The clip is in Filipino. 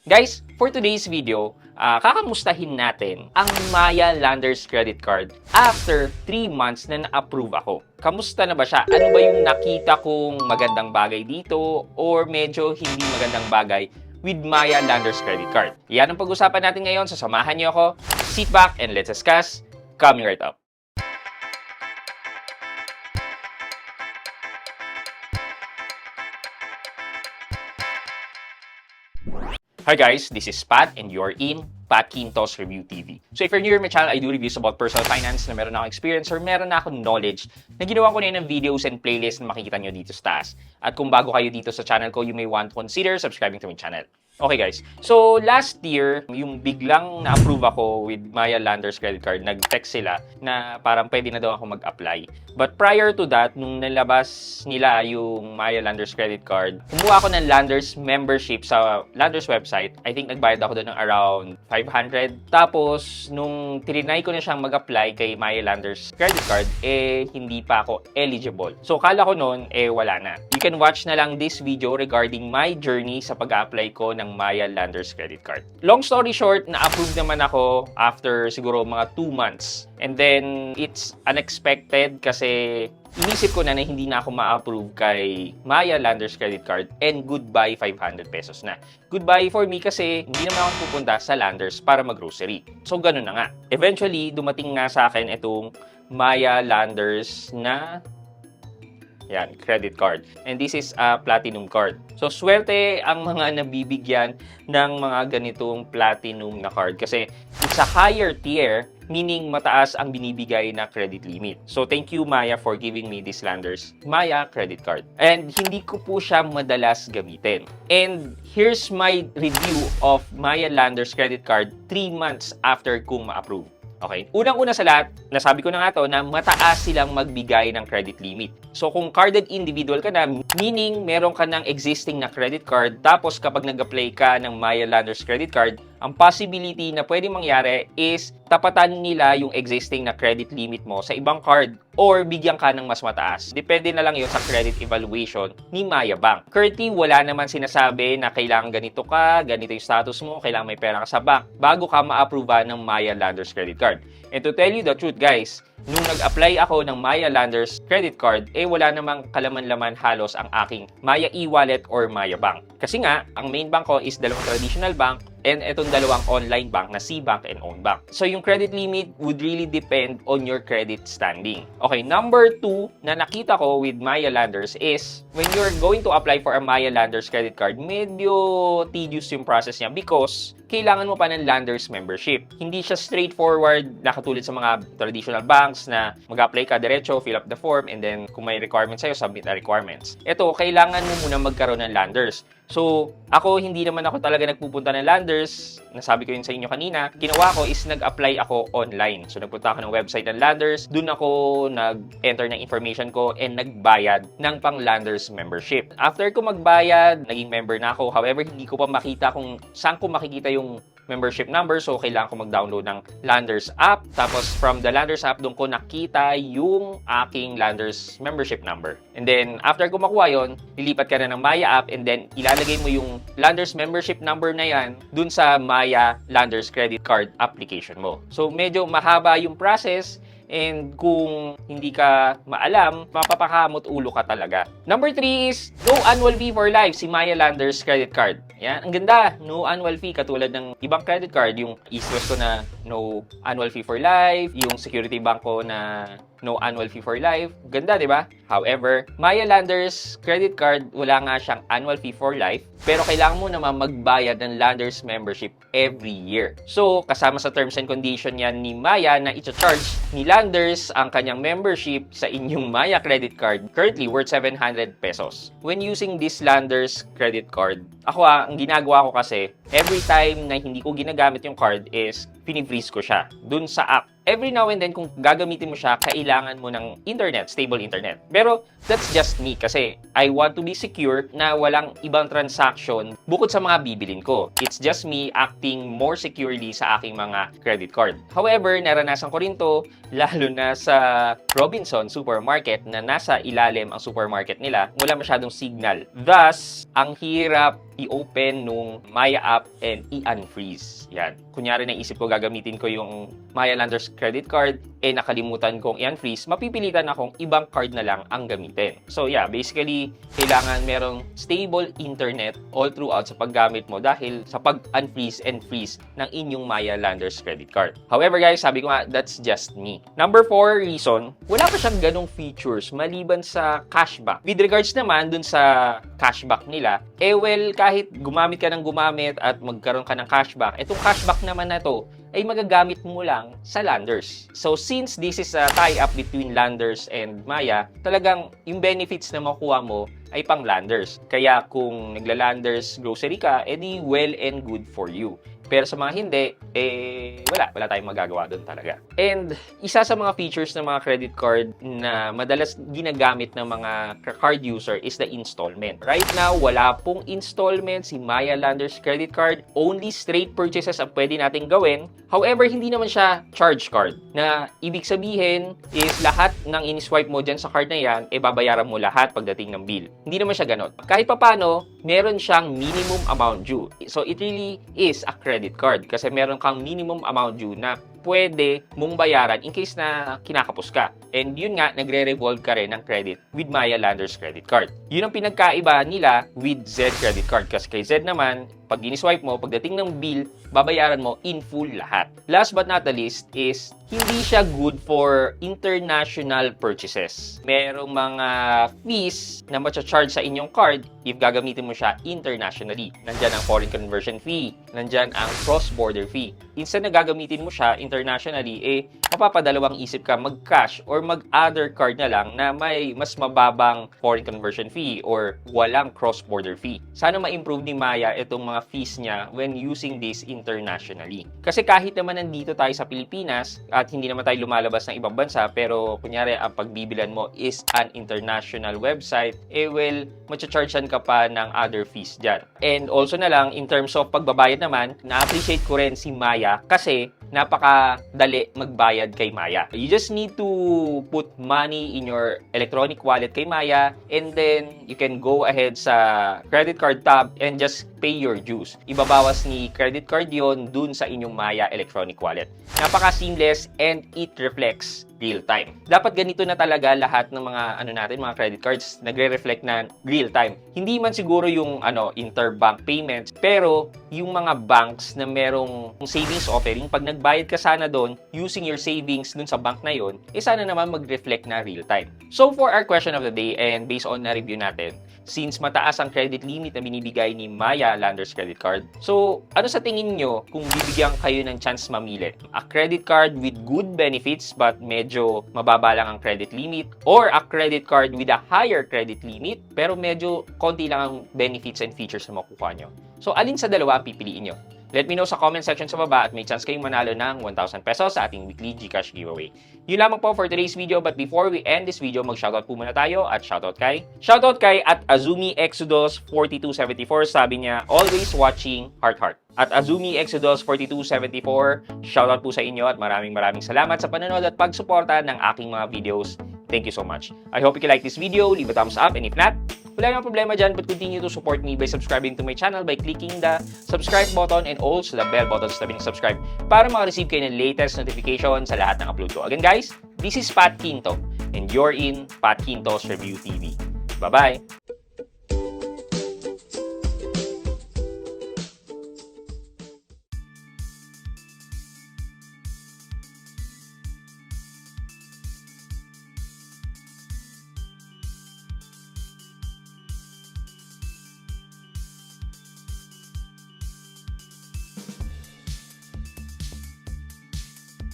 Guys, for today's video, kakamustahin natin ang Maya Landers Credit Card after 3 months na na-approve ako. Kamusta na ba siya? Ano ba yung nakita kong magandang bagay dito or medyo hindi magandang bagay with Maya Landers Credit Card? Yan ang pag-usapan natin ngayon. Samahan niyo ako. Sit back and let's discuss. Coming right up. Hi guys, this is Pat and you're in Pat Quintos Review TV. So if you're new to my channel, I do reviews about personal finance na meron akong experience or meron na akong knowledge na ginawa ko na ng videos and playlists na makikita nyo dito sa taas. At kung bago kayo dito sa channel ko, you may want to consider subscribing to my channel. Okay guys, so last year, yung biglang na-approve ako with Maya Landers Credit Card, nag-text sila na parang pwede na daw ako mag-apply. But prior to that, nung nalabas nila yung Maya Landers Credit Card, kumuha ako ng Landers membership sa Landers website. I think nagbayad ako doon ng around 500. Tapos, nung tirinay ko na siyang mag-apply kay Maya Landers Credit Card, hindi pa ako eligible. So, kala ko noon, wala na. You can watch na lang this video regarding my journey sa pag-apply ko ng Maya Landers Credit Card. Long story short, na-approve naman ako after siguro mga 2 months. And then, it's unexpected kasi inisip ko na hindi na ako ma-approve kay Maya Landers Credit Card and goodbye 500 pesos na. Goodbye for me kasi hindi naman ako pupunta sa Landers para mag-grocery. So, ganun na nga. Eventually, dumating nga sa akin itong Maya Landers na credit card. And this is a platinum card. So, swerte ang mga nabibigyan ng mga ganitong platinum na card kasi it's a higher tier, meaning mataas ang binibigay na credit limit. So, thank you Maya for giving me this Landers Maya credit card. And hindi ko po siya madalas gamitin. And here's my review of Maya Landers credit card 3 months after kong ma-approve. Okay. Unang-una sa lahat, nasabi ko na nga to na mataas silang magbigay ng credit limit. So kung carded individual ka na, meaning meron ka ng existing na credit card, tapos kapag nag-apply ka ng Maya Landers credit card, ang possibility na pwede mangyari is tapatan nila yung existing na credit limit mo sa ibang card or bigyan ka ng mas mataas. Depende na lang yun sa credit evaluation ni Maya Bank. Currently, wala naman sinasabi na kailangan ganito ka, ganito yung status mo, kailangan may pera ka sa bank bago ka ma-approve ng Maya Landers credit card. And to tell you the truth guys, nung nag-apply ako ng Maya Landers credit card, wala namang kalaman-laman halos ang aking Maya e-wallet or Maya Bank. Kasi nga, ang main bank ko is dalawang traditional bank and itong dalawang online bank na C-Bank and Own Bank. So, yung credit limit would really depend on your credit standing. Okay, number 2 na nakita ko with Maya Landers is when you're going to apply for a Maya Landers credit card, medyo tedious yung process niya because kailangan mo pa ng Landers membership. Hindi siya straightforward na katulad sa mga traditional banks na mag-apply ka diretso, fill up the form, and then kung may requirements sa'yo, submit the requirements. Ito, kailangan mo muna magkaroon ng Landers. So, ako, hindi naman ako talaga nagpupunta ng Landers. Nasabi ko yun sa inyo kanina. Ginawa ko is nag-apply ako online. So, nagpunta ako ng website ng Landers. Doon ako nag-enter ng information ko and nagbayad ng pang Landers membership. After ko magbayad, naging member na ako. However, hindi ko pa makita kung saan ko makikita yung membership number. So, kailangan ko mag-download ng Landers app. Tapos, from the Landers app, doon ko nakita yung aking Landers membership number. And then, after ko makuha yun, lilipat ka na ng Maya app and then ilalagay mo yung Landers membership number na yan dun sa Maya Landers credit card application mo. So, medyo mahaba yung process. And kung hindi ka maalam, mapapakamot ulo ka talaga. Number 3 is no annual fee for life, si Maya Landers credit card. Yan, ang ganda. No annual fee, katulad ng ibang credit card. Yung East West ko na no annual fee for life. Yung Security Bank ko na no annual fee for life. Ganda, di ba? However, Maya Landers credit card, wala nga siyang annual fee for life. Pero kailangan mo naman magbayad ng Landers membership every year. So, kasama sa terms and condition yan ni Maya na i-charge ni Landers ang kanyang membership sa inyong Maya credit card, currently worth 700 pesos. When using this Landers credit card, ako ang ginagawa ko kasi, every time na hindi ko ginagamit yung card is, pinifreeze ko siya dun sa app. Every now and then, kung gagamitin mo siya, kailangan mo ng internet, stable internet. Pero, that's just me kasi I want to be secure na walang ibang transaction bukod sa mga bibilin ko. It's just me acting more securely sa aking mga credit card. However, naranasan ko rin to, lalo na sa Robinson Supermarket na nasa ilalim ang supermarket nila, wala masyadong signal. Thus, ang hirap i-open nung Maya app and i-unfreeze. Yan. Kunyari naisip ko gagamitin ko yung Maya Landers credit card, nakalimutan kong i-unfreeze, mapipilitan akong ibang card na lang ang gamitin. So yeah, basically, kailangan merong stable internet all throughout sa paggamit mo dahil sa pag-unfreeze and freeze ng inyong Maya Landers credit card. However guys, sabi ko nga, that's just me. Number 4 reason, wala pa siyang ganong features maliban sa cashback. With regards naman dun sa cashback nila, well, kahit gumamit ka ng gumamit at magkaroon ka ng cashback, itong cashback naman na to ay magagamit mo lang sa Landers. So, since this is a tie-up between Landers and Maya, talagang yung benefits na makuha mo ay pang Landers. Kaya kung nagla-Landers grocery ka, edi well and good for you. Pero sa mga hindi, wala tayong magagawa doon talaga. And isa sa mga features ng mga credit card na madalas ginagamit ng mga card user is the installment. Right now, wala pong installment si Maya Landers credit card. Only straight purchases ang pwede nating gawin. However, hindi naman siya charge card. Na ibig sabihin is lahat ng in-swipe mo dyan sa card na yan, babayaran mo lahat pagdating ng bill. Hindi naman siya ganun. Kahit papano, meron siyang minimum amount due. So, it really is a credit card kasi meron kang minimum amount due na pwede mong bayaran in case na kinakapos ka. And yun nga, nagre-revolve ka rin ng credit with Maya Landers credit card. Yun ang pinagkaiba nila with Z credit card. Kasi kay Z naman, pag in-swipe mo, pagdating ng bill, babayaran mo in full lahat. Last but not the least is, hindi siya good for international purchases. Merong mga fees na matcha-charge sa inyong card if gagamitin mo siya internationally. Nandyan ang foreign conversion fee, nandyan ang cross-border fee. Instead na gagamitin mo siya internationally, mapapadalawang isip ka mag-cash or mag-other card na lang na may mas mababang foreign conversion fee or walang cross-border fee. Sana ma-improve ni Maya itong mga fees niya when using this internationally. Kasi kahit naman nandito tayo sa Pilipinas at hindi naman tayo lumalabas ng ibang bansa, pero kunyari ang pagbibilan mo is an international website, well, matcha-chargean ka pa ng other fees dyan. And also na lang, in terms of pagbabayad naman, na-appreciate ko rin si Maya kasi napakadali magbayad kay Maya. You just need to put money in your electronic wallet kay Maya and then you can go ahead sa credit card tab and just pay your dues. Ibabawas ni credit card yon dun sa inyong Maya electronic wallet. Napaka-seamless and it reflects real time. Dapat ganito na talaga lahat ng mga credit cards nagre-reflect na real time. Hindi man siguro yung interbank payments, pero yung mga banks na merong savings offering, pag nagbayad ka sana doon using your savings dun sa bank na yon, sana naman mag-reflect na real time. So for our question of the day and based on na review natin, since mataas ang credit limit na binibigay ni Maya Landers credit card, so ano sa tingin nyo kung bibigyan kayo ng chance mamili? A credit card with good benefits but medyo mababa lang ang credit limit, or a credit card with a higher credit limit pero medyo konti lang ang benefits and features na makukuha nyo? So alin sa dalawa ang pipiliin nyo? Let me know sa comment section sa baba at may chance kayong manalo ng 1,000 pesos sa ating weekly GCash giveaway. Yun lamang po for today's video, but before we end this video, mag-shoutout po muna tayo at shoutout kay at Azumi Exodus 4274. Sabi niya, always watching, heart. At Azumi Exodus 4274, shoutout po sa inyo at maraming salamat sa panonood at pagsuporta ng aking mga videos. Thank you so much. I hope you like this video, leave a thumbs up, and if not, wala nang problema dyan, but continue to support me by subscribing to my channel by clicking the subscribe button and also the bell button sa tabi ng subscribe para makareceive kayo ng latest notification sa lahat ng upload ko. Again guys, this is Pat Quinto and you're in Pat Quinto's Review TV. Bye-bye!